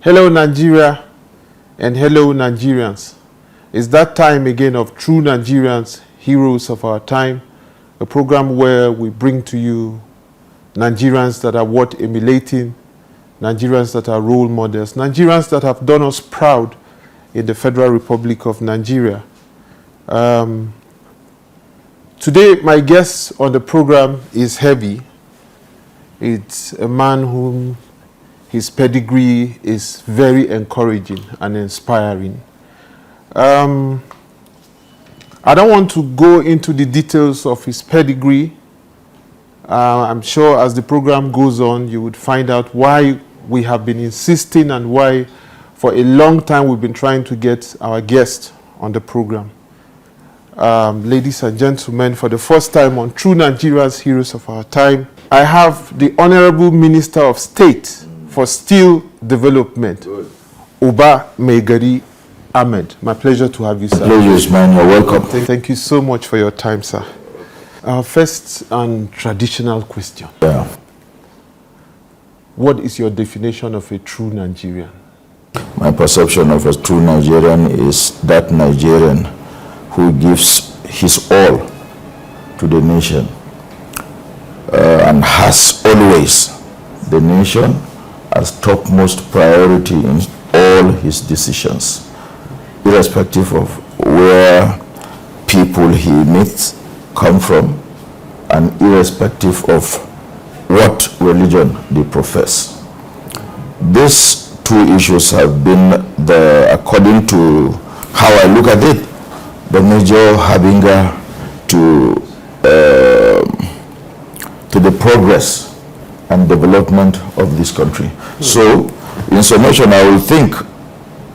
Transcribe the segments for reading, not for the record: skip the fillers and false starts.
Hello Nigeria and hello Nigerians. It's that time again of True Nigerians, Heroes of Our Time, a program where we bring to you Nigerians that are worth emulating, Nigerians that are role models, Nigerians that have done us proud in the Federal Republic of Nigeria. Today, my guest on the program is heavy. It's a man whom his pedigree is very encouraging and inspiring. I don't want to go into the details of his pedigree. I'm sure as the program goes on, you would find out why we have been insisting and why for a long time we've been trying to get our guest on the program. Ladies and gentlemen, for the first time on True Nigeria's Heroes of Our Time, I have the Honorable Minister of State for Steel Development, Uba Maigari Ahmed. My pleasure to have you, sir. Pleasure is mine. You're welcome. Thank you so much for your time, sir. Our first and traditional question. Yeah. What is your definition of a true Nigerian? My perception of a true Nigerian is that Nigerian who gives his all to the nation and has always the nation as topmost priority in all his decisions, irrespective of where people he meets come from and irrespective of what religion they profess. These two issues have been, according to how I look at it, the major harbinger to the progress and development of this country. So, in summation, I will think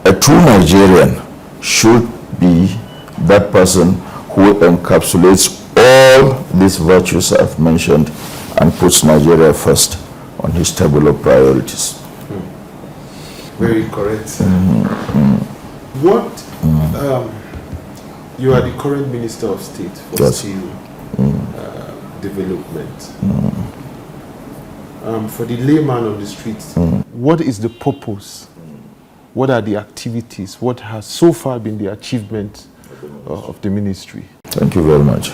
a true Nigerian should be that person who encapsulates all these virtues I've mentioned and puts Nigeria first on his table of priorities. Very correct, sir. What, you are the current Minister of State for Steel Development. For the layman on the streets, what is the purpose? What are the activities? What has so far been the achievement of the ministry? Thank you very much.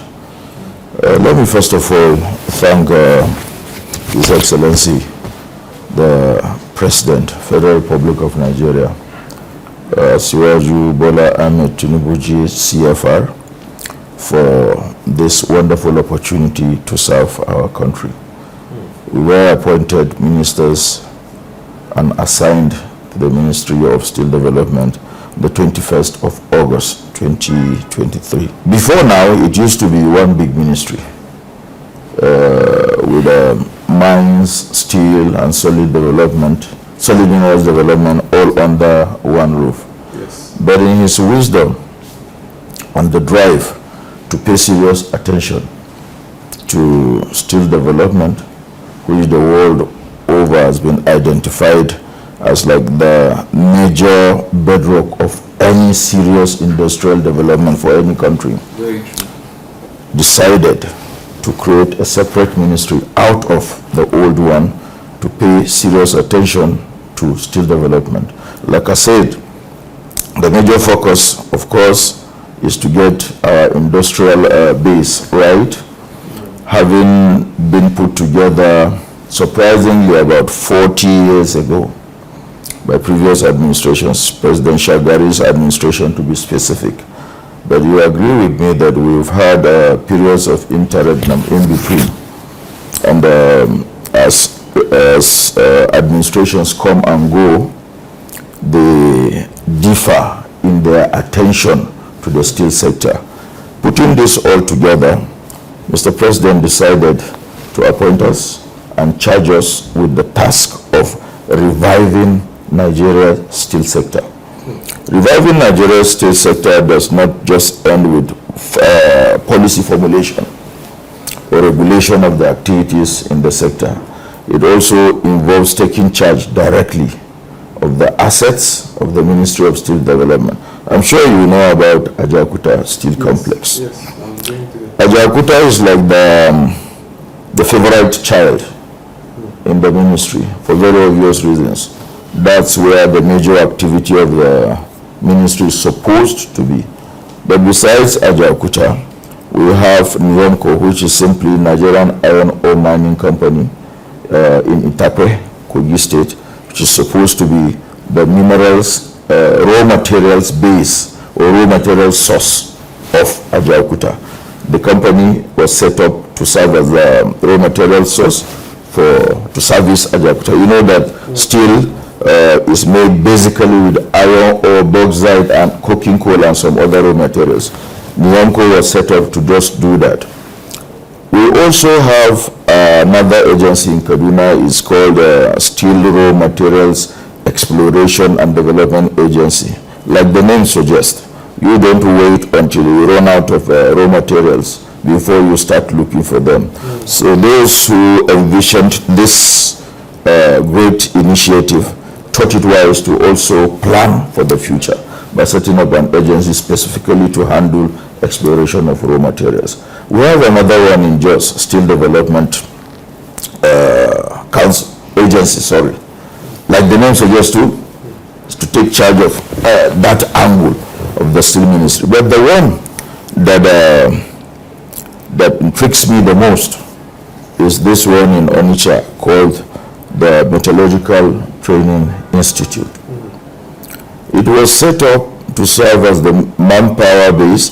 Let me first of all thank His Excellency, the President, Federal Republic of Nigeria, Siwaju Bola Ahmed Tinubu CFR, for this wonderful opportunity to serve our country. We were appointed ministers and assigned to the Ministry of Steel Development the 21st of August 2023. Before now, it used to be one big ministry with mines, steel, and solid minerals development all under one roof. Yes. But in his wisdom and the drive to pay serious attention to steel development, which the world over has been identified as like the major bedrock of any serious industrial development for any country, Very true. decided to create a separate ministry out of the old one to pay serious attention to steel development. Like I said, the major focus, of course, is to get our industrial base right, having been put together surprisingly about 40 years ago by previous administrations, President Maigari's administration to be specific. But you agree with me that we've had periods of interregnum in between. And as administrations come and go, they differ in their attention to the steel sector. Putting this all together, Mr. President decided to appoint us and charge us with the task of reviving Nigeria's steel sector. Reviving Nigeria's steel sector does not just end with policy formulation or regulation of the activities in the sector. It also involves taking charge directly of the assets of the Ministry of Steel Development. I'm sure you know about Ajaokuta Steel Complex. Yes, I'm going to. Ajaokuta is like the favorite child in the ministry for very obvious reasons. That's where the major activity of the ministry is supposed to be. But besides Ajaokuta, we have Nyomko, which is simply Nigerian Iron Ore Mining Company in Itape, Kogi State, which is supposed to be the minerals, raw materials base or raw materials source of Ajaokuta. The company was set up to serve as the raw material source to service Ajaokuta. You know that steel is made basically with iron ore, bauxite, and coking coal and some other raw materials. Nyomko was set up to just do that. We also have another agency in Kaduna. It's called Steel Raw Materials Exploration and Development Agency. Like the name suggests, you don't wait until you run out of raw materials before you start looking for them. So those who envisioned this great initiative thought it wise to also plan for the future by setting up an agency specifically to handle exploration of raw materials. We have another one in Jos, Steel Development Agency, Like the name suggests too, is to take charge of that angle of the steel ministry. But the one that intrigues me the most is this one in Onitsha called the Metallurgical Training Institute. It was set up to serve as the manpower base.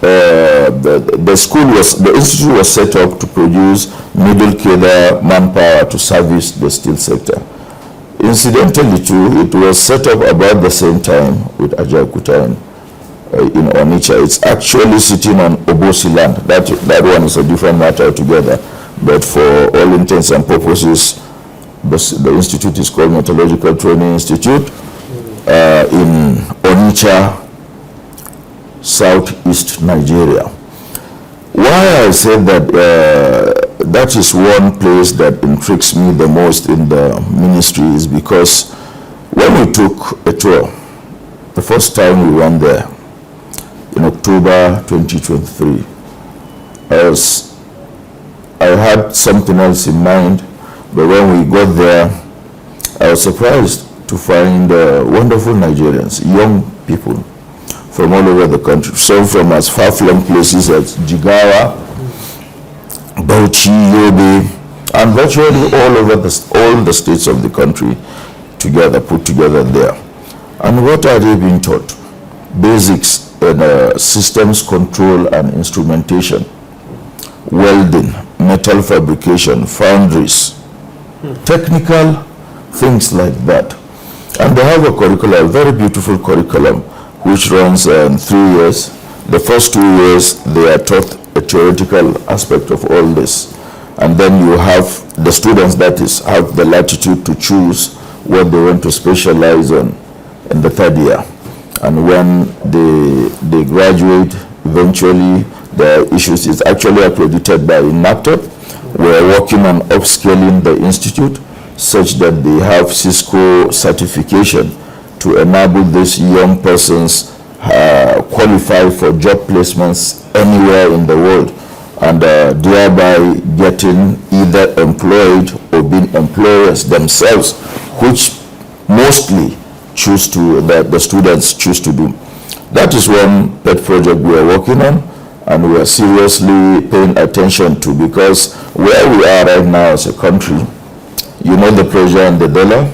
The institute was set up to produce middle cadre manpower to service the steel sector. Incidentally too, it was set up about the same time with Ajaokuta in Onitsha. It's actually sitting on Obosi land. That one is a different matter altogether. But for all intents and purposes, the institute is called Metallurgical Training Institute in Onitsha, southeast Nigeria. Why I said that that is one place that intrigues me the most in the ministry is because when we took a tour, the first time we went there in October 2023, I had something else in mind, but when we got there, I was surprised to find wonderful Nigerians, young people from all over the country, some from as far-flung places as Jigawa, Bauchi, Yobe, and virtually all over all the states of the country put together there. And what are they being taught? Basics in systems control and instrumentation, welding, metal fabrication, foundries, technical things like that. And they have a curriculum, a very beautiful curriculum, which runs 3 years. The first 2 years, they are taught a theoretical aspect of all this. And then you have the students, that is, have the latitude to choose what they want to specialize on in the third year. And when they graduate, eventually, the issues is actually accredited by NAPTEP. We're working on upscaling the institute such that they have Cisco certification to enable these young persons qualify for job placements anywhere in the world, and thereby getting either employed or being employers themselves, which mostly the students choose to do. That is one pet project we are working on, and we are seriously paying attention to, because where we are right now as a country, you know, the pressure on the dollar,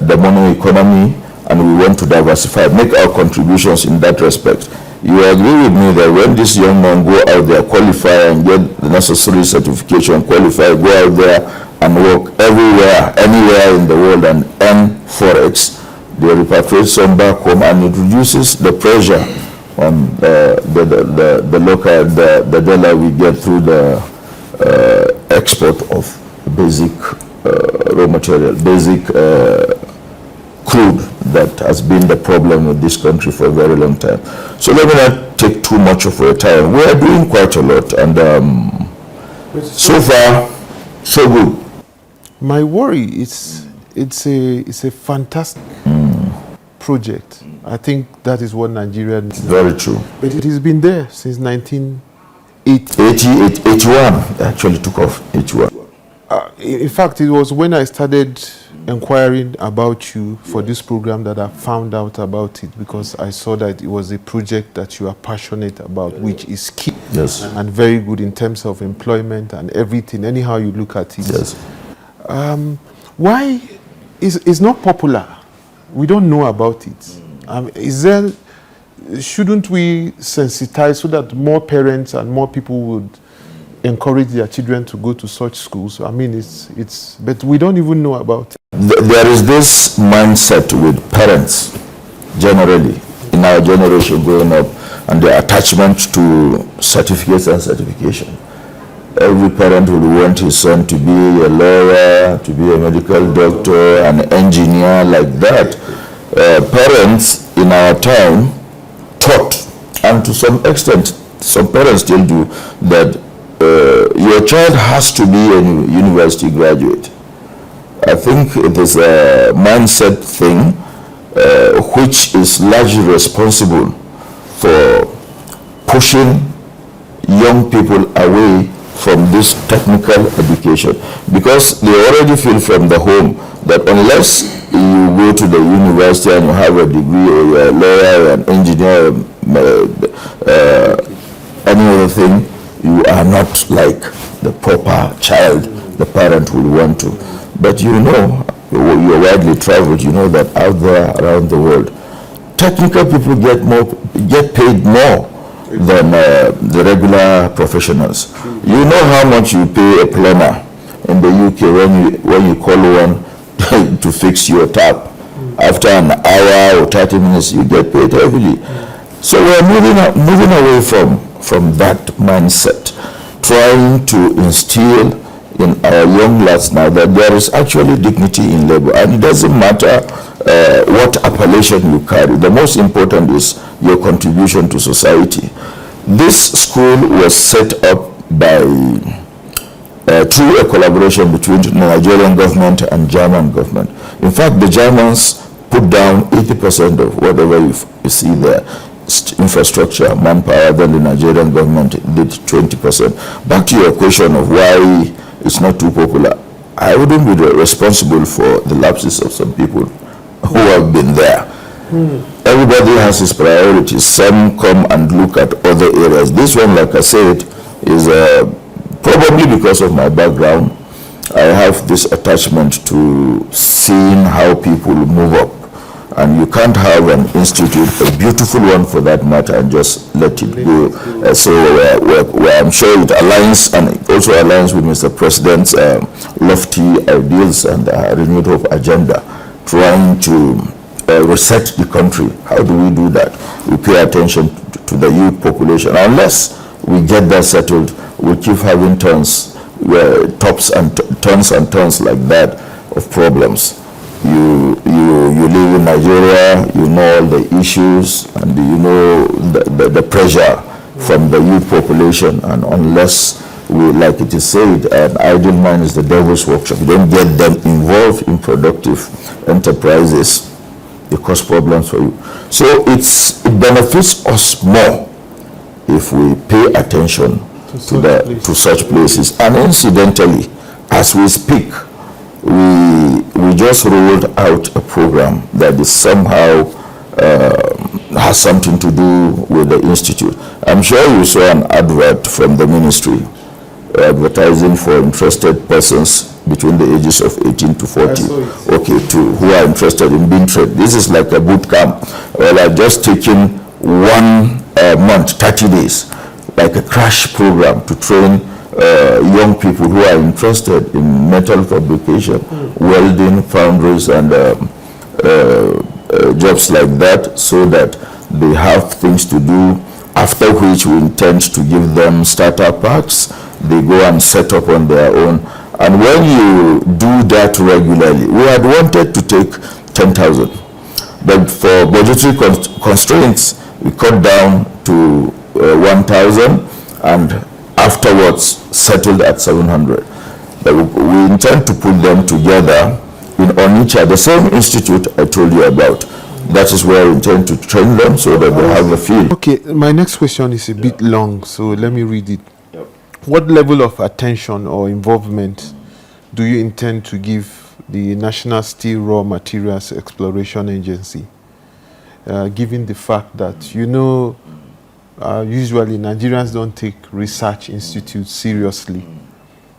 the money economy, and we want to diversify, make our contributions in that respect. You agree with me that when this young man go out there, qualify and get the necessary certification, qualify, go out there and work everywhere, anywhere in the world and earn Forex, they repatriate some back home, and it reduces the pressure on the dollar we get through the export of basic raw material, basic crude that has been the problem with this country for a very long time. So let me not take too much of your time. We are doing quite a lot, and so far, so good. My worry is it's a fantastic project. I think that is what Nigeria needs. Very true. But it has been there since 1980. 81, actually took off, 81. In fact, it was when I started inquiring about you for this program that I found out about it, because I saw that it was a project that you are passionate about, which is key and very good in terms of employment and everything, anyhow you look at it. Yes. Why is it's not popular? We don't know about it. Shouldn't we sensitize so that more parents and more people would encourage their children to go to such schools? I mean, but we don't even know about it. There is this mindset with parents generally in our generation growing up, and the attachment to certificates and certification. Every parent would want his son to be a lawyer, to be a medical doctor, an engineer, like that. Parents in our time taught, and to some extent, some parents still do, that your child has to be a university graduate. I think it is a mindset thing which is largely responsible for pushing young people away from this technical education, because they already feel from the home that unless you go to the university and you have a degree, or you're a lawyer, or an engineer, any other thing, you are not like the proper child the parent would want to. But you know, you're widely traveled, you know that out there around the world, technical people get paid more than the regular professionals. You know how much you pay a plumber in the UK when you call one to fix your tap. After an hour or 30 minutes, you get paid heavily. So we're moving away from that mindset, trying to instill in our young lads now that there is actually dignity in labor, and it doesn't matter what appellation you carry. The most important is your contribution to society. This school was set up by through a collaboration between the Nigerian government and German government. In fact, the Germans put down 80% of whatever you see there, infrastructure, manpower, then the Nigerian government did 20%. Back to your question of why it's not too popular, I wouldn't be responsible for the lapses of some people who have been there. Everybody has his priorities. Some come and look at other areas. This one, like I said, is probably because of my background. I have this attachment to seeing how people move up. And you can't have an institute, a beautiful one for that matter, and just let it go. So I'm sure it aligns, and it also aligns with Mr. President's lofty ideals and renewed hope agenda, trying to reset the country. How do we do that? We pay attention to the youth population. Unless we get that settled, we'll keep having tops and tons like that of problems. You live in Nigeria, you know all the issues, and you know the pressure from the youth population, and unless we, like it is said, an idle mind is the devil's workshop. You don't get them involved in productive enterprises, they cause problems for you. So it benefits us more if we pay attention to such places. And incidentally, as we speak, we just rolled out a program that is somehow has something to do with the institute. I'm sure you saw an advert from the ministry advertising for interested persons between the ages of 18 to 40, who are interested in being trained. This is like a boot camp. Well, I've just taken 1 month, 30 days, like a crash program to train young people who are interested in metal fabrication, welding, foundries, and jobs like that, so that they have things to do, after which we intend to give them starter packs. They go and set up on their own. And when you do that regularly, we had wanted to take 10,000, but for budgetary constraints, we cut down to 1,000, and afterwards settled at 700. But we intend to put them together in Onitsha, the same institute I told you about. That is where we intend to train them so that they have a feel. Okay, my next question is a bit long, so let me read it. What level of attention or involvement do you intend to give the National Steel Raw Materials Exploration Agency, given the fact that, usually Nigerians don't take research institutes seriously.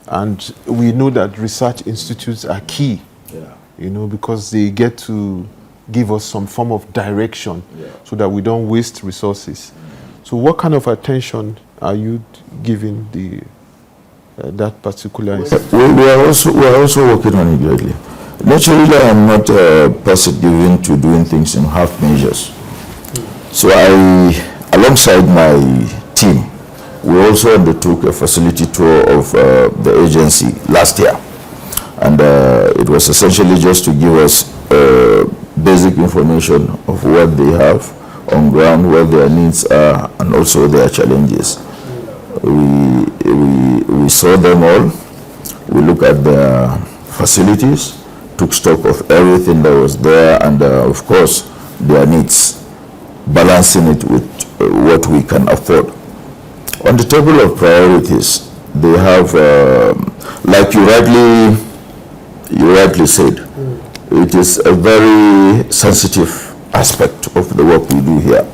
And we know that research institutes are key, because they get to give us some form of direction so that we don't waste resources. So what kind of attention are you giving that particular institute? We are also working on it greatly. Naturally, I'm not a person given to doing things in half measures. So alongside my team, we also undertook a facility tour of the agency last year. And it was essentially just to give us basic information of what they have on ground, what their needs are, and also their challenges. We saw them all. We looked at their facilities, took stock of everything that was there, and of course, their needs, balancing it with what we can afford. On the table of priorities, they have, like you rightly said, it is a very sensitive aspect of the work we do here.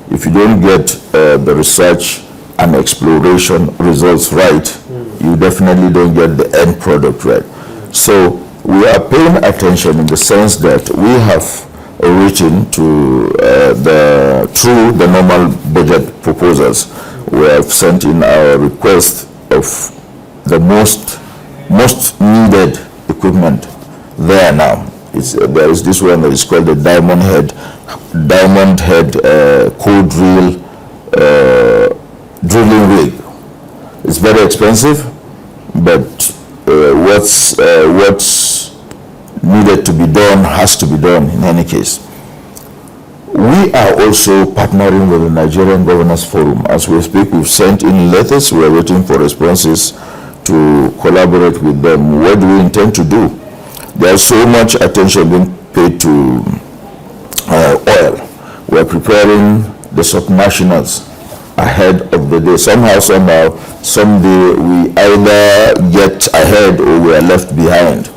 If you don't get the research and exploration results right, you definitely don't get the end product right. So we are paying attention in the sense that we have written to through the normal budget proposals. We have sent in our request of the most needed equipment there now. There is this one that is called the Diamond Head coal drilling rig. It's very expensive, but what's needed to be done has to be done in any case. We are also partnering with the Nigerian Governors Forum. As we speak, we've sent in letters. We are waiting for responses to collaborate with them. What do we intend to do? There's so much attention being paid to oil. We're preparing the subnationals ahead of the day. Someday we either get ahead or we are left behind.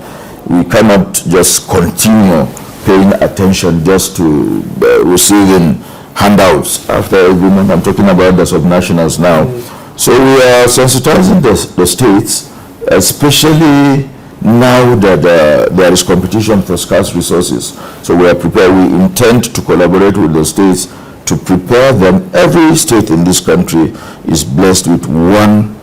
We cannot just continue paying attention just to receiving handouts after every month. I'm talking about the subnationals now. So we are sensitizing the states, especially now that there is competition for scarce resources. So we are prepared. We intend to collaborate with the states to prepare them. Every state in this country is blessed with one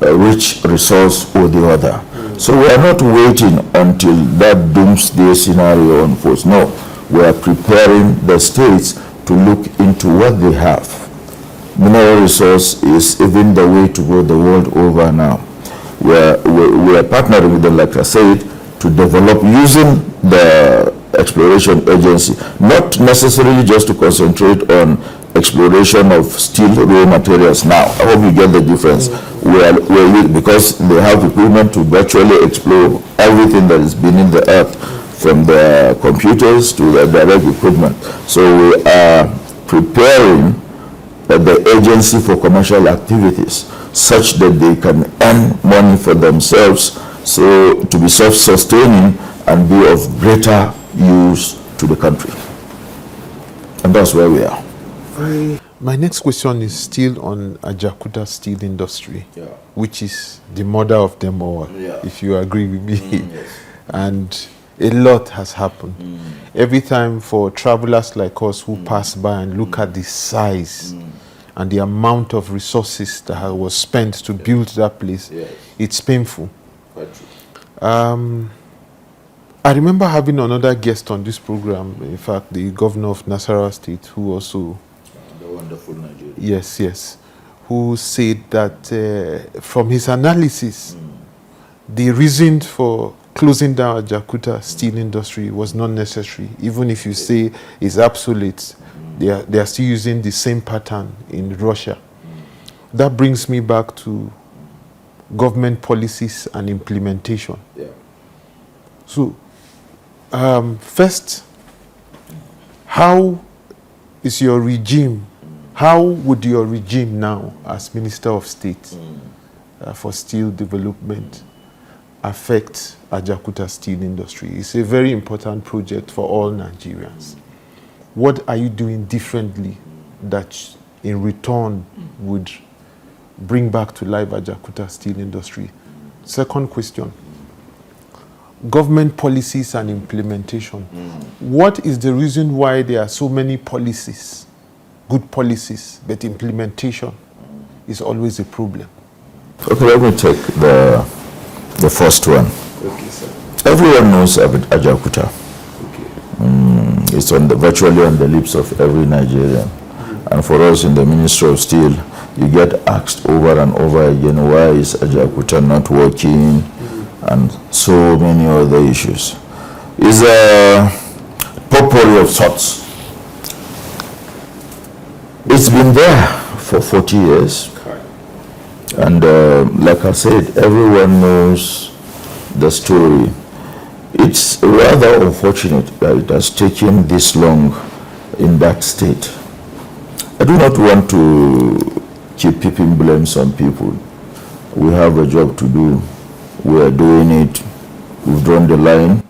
rich resource or the other. So we are not waiting until that doomsday scenario unfolds. No, we are preparing the states to look into what they have. Mineral resource is even the way to go the world over now. We are partnering with them, like I said, to develop using the exploration agency, not necessarily just to concentrate on exploration of steel raw materials now. I hope you get the difference. Because they have equipment to virtually explore everything that is beneath the earth, from the computers to the direct equipment. So we are preparing the agency for commercial activities such that they can earn money for themselves, so to be self-sustaining and be of greater use to the country. And that's where we are. My next question is still on Ajaokuta steel industry, which is the mother of them all, if you agree with me. Yes. And a lot has happened. Every time for travelers like us who pass by and look at the size and the amount of resources that was spent to build that place, it's painful. I remember having another guest on this program, in fact, the governor of Nasarawa State, who also... the wonderful Nigeria. Yes, who said that from his analysis, the reason for closing down Ajaokuta steel industry was not necessary. Even if you say it's obsolete, they are still using the same pattern in Russia. That brings me back to government policies and implementation. So, first, how is your regime, how would your regime now, as Minister of State for Steel Development affect Ajaokuta steel industry. It's a very important project for all Nigerians. What are you doing differently that in return would bring back to life Ajaokuta steel industry? Second question, government policies and implementation. What is the reason why there are so many policies, good policies, but implementation is always a problem? Okay, let me take the first one. Okay, sir. Everyone knows about Ajaokuta. Okay. It's virtually on the lips of every Nigerian. And for us in the Ministry of Steel, you get asked over and over again, why is Ajaokuta not working? And so many other issues. It's a potpourri of sorts. It's been there for 40 years. And like I said, everyone knows the story. It's rather unfortunate that it has taken this long in that state. I do not want to keep heaping blames on people. We have a job to do. We are doing it. We've drawn the line.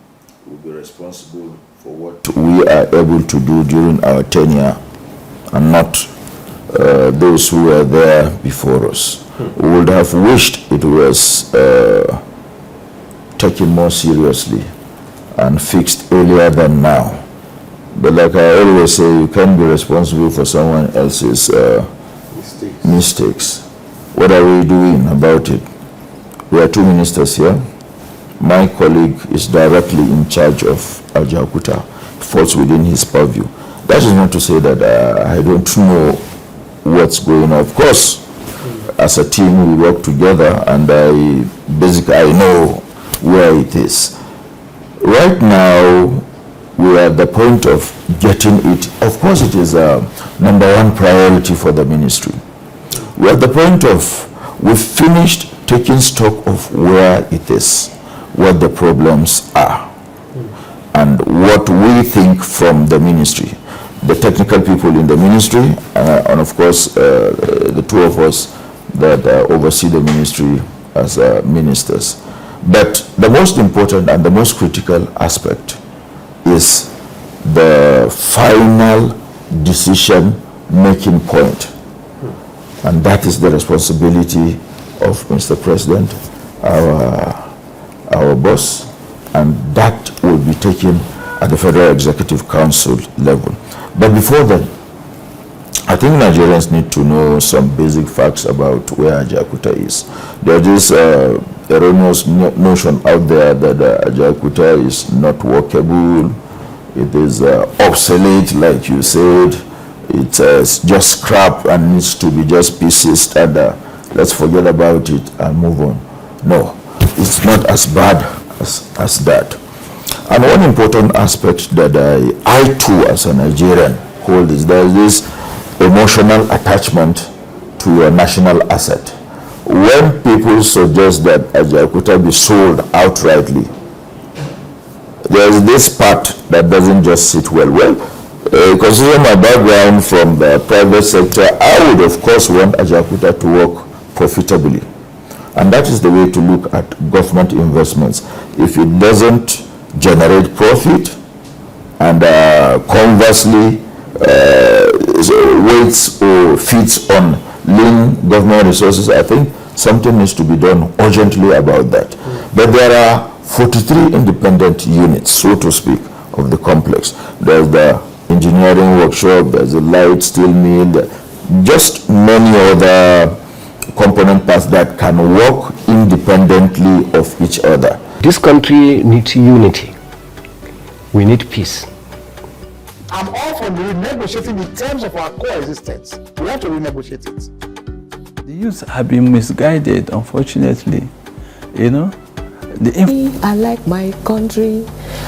We'll be responsible for what we are able to do during our tenure and not those who were there before us. We would have wished it was taken more seriously and fixed earlier than now. But like I always say, you can't be responsible for someone else's mistakes. What are we doing about it? We are two ministers here. My colleague is directly in charge of Ajaokuta. It falls within his purview. That is not to say that I don't know what's going on. Of course, as a team, we work together, and I know where it is. Right now, we are at the point of getting it. Of course, it is a number one priority for the ministry. We are at the point of, we've finished taking stock of where it is, what the problems are, and what we think from the ministry. The technical people in the ministry, and of course, the two of us that oversee the ministry as ministers. But the most important and the most critical aspect is the final decision-making point. And that is the responsibility of Mr. President, our boss, and that will be taken at the Federal Executive Council level. But before then, I think Nigerians need to know some basic facts about where Ajaokuta is. There is erroneous notion out there that Ajaokuta is not workable. It is obsolete, like you said. It's just scrap and needs to be just pieces, and let's forget about it and move on. No, it's not as bad as that. And one important aspect that I too, as a Nigerian, hold is there is this emotional attachment to your national asset. When people suggest that Ajaokuta be sold outrightly, there is this part that doesn't just sit well. Well, considering my background from the private sector, I would of course want Ajaokuta to work profitably. And that is the way to look at government investments. If it doesn't generate profit and conversely waits or feeds on lean government resources, I think something needs to be done urgently about that. But there are 43 independent units, so to speak, of the complex. There's the engineering workshop, there's the light steel mill, just many other component parts that can work independently of each other. This country needs unity. We need peace. I'm all for renegotiating the terms of our coexistence. We have to renegotiate it. The youth have been misguided, unfortunately. You know, I like my country.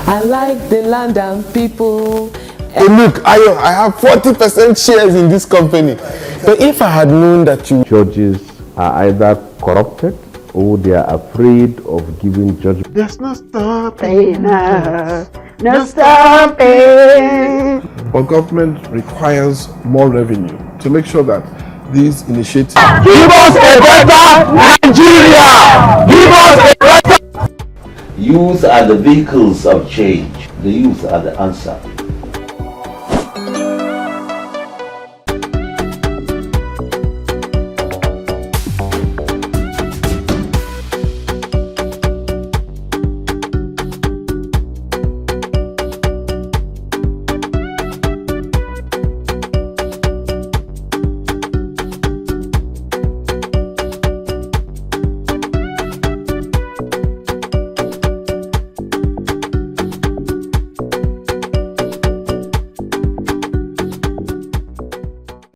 I like the land and people. Hey, look, I have 40% shares in this company. But if I had known that you judges are either corrupted or they are afraid of giving judgment. There's no stopping us. No stopping. But government requires more revenue to make sure that these initiatives Give us a better Nigeria! Give us a better Youth are the vehicles of change. The youth are the answer.